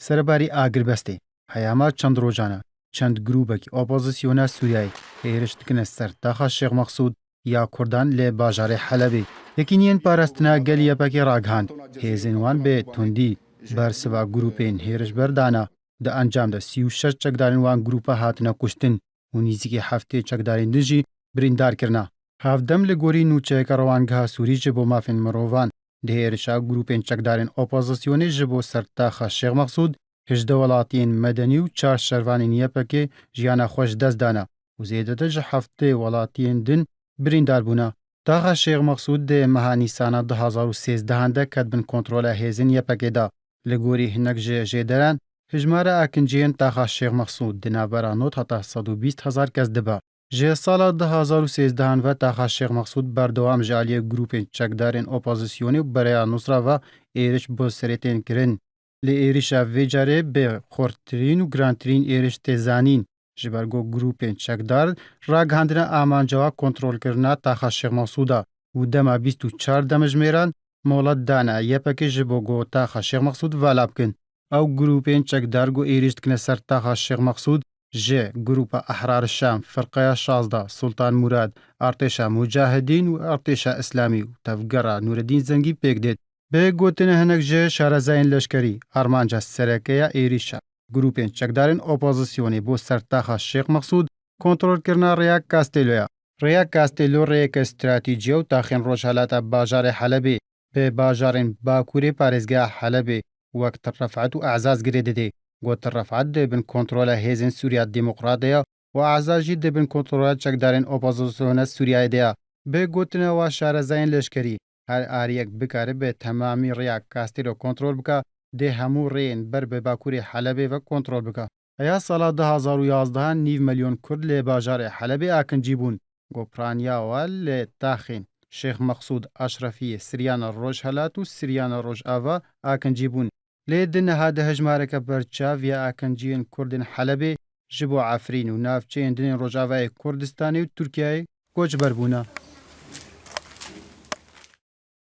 سەرەباری ئاگربەستێ هەیاما چەند ڕۆژانە چەند گروپێکی ئۆپۆزیسیۆنە سووریایی هێرش دکنە سەر تاخا شێخ مەخسوود یا کوردان لێ باژارێ حەلەبێ یەکینیان پاراستنا گەلی یەپەکی ڕاگهاند هێزنوان بێ توندی بەرسەوا گروپێن هێرش بەردانا دە ئەنجامدا 36 چەکدارین وان گروپە هاتنە کوشتن و نزیکی هەفتێ چەکدارین دژی بریندارکردنا هەفدەم لە گۆری نوچەیەکە ڕەوانگەها سووری ji بۆ مافên mirovan di hêrişa grûpên çekdarên opozîsyonê ji bo sertaxa Şêx Mexsûd hejde welatiyên medenî û çar şervanên yepekê jiyana xwe ji dest dana û zêdetir ji heftê welatiyên din birîndar bûne. Taxa Şêx Mexsûd dê meha Nîsana 2013 de ket bin kontrola hêzên yepekê da. Li gorî hinek ji jêderan hejmara akinciyên taxa Şêx Mexsûd di navbera not heta 120,000 kes dibe. Ji sala 2013 ve taxa Şêx Mexsûd berdewam ji aliyê grûpên çekdarên opozîsyonê û bereya Nusra ve êriş bi serêtên kirin. Li êrişa vê carê bê xurttirîn û girantirîn êriş tê zanîn ji ber got grûpên çekdar ragihandina amancewa kontrolkirina taxa Şêx Mexsûda û dema 24 demijmêran molet dane yepekê ji bo got taxa Şêx Mexsûd vala bikin. Ew grûpên çekdar got êriş dikine ser taxa Şêx Mexsûd ji Grupa Ehrar Şam, Firqeya Şazda, Sultan Murad, Artêşa Mujahidîn û Artêşa Îslamî û tevgera Nûreddîn Zengî pêk dêt. Bê gotina hinek ji şarezayên leşkerî, armanca serekeya êrişa grûpên çekdarên opozîsyonê bo ser taxa Şêx Mexsûd kontrolkirina Rêya Kastelûya. Rêya Kastelû rêyeke stratîjî û taxên rojhilata bajarê Helebê bê bajarên Bakurê parêzgeha Helebê wek Tir Refet û Ezaz girê didê. Got Tir Refet dê bin kontrola hêzên Sûriya Demokratî û Ezaz jî dê bin kontrola çekdarên opozîsyona Sûriyayê de ya. Bê gotina wa şarezayên leşkerî her ariyek bikare bê temamî Rêya Kastelû kontrol bike dê hemû rêyên ber bi Bakurê Helebê ve kontrol bike. Heya sala 2011 nîv milyon Kurd lê bajarê Helebê akincî bûn. Gopiraniya we lê taxên Şêx Mexsûd Eşrefî Siryana Rojhilat û Siryana Rojava akincî bûn. Lê di niha de hejmareke berçav ya akinciyên Kurdên Helebê ji bo Efrîn û navçeyên dinên Rojavayê Kurdistanê û Tirkiyeyê koçber bûne.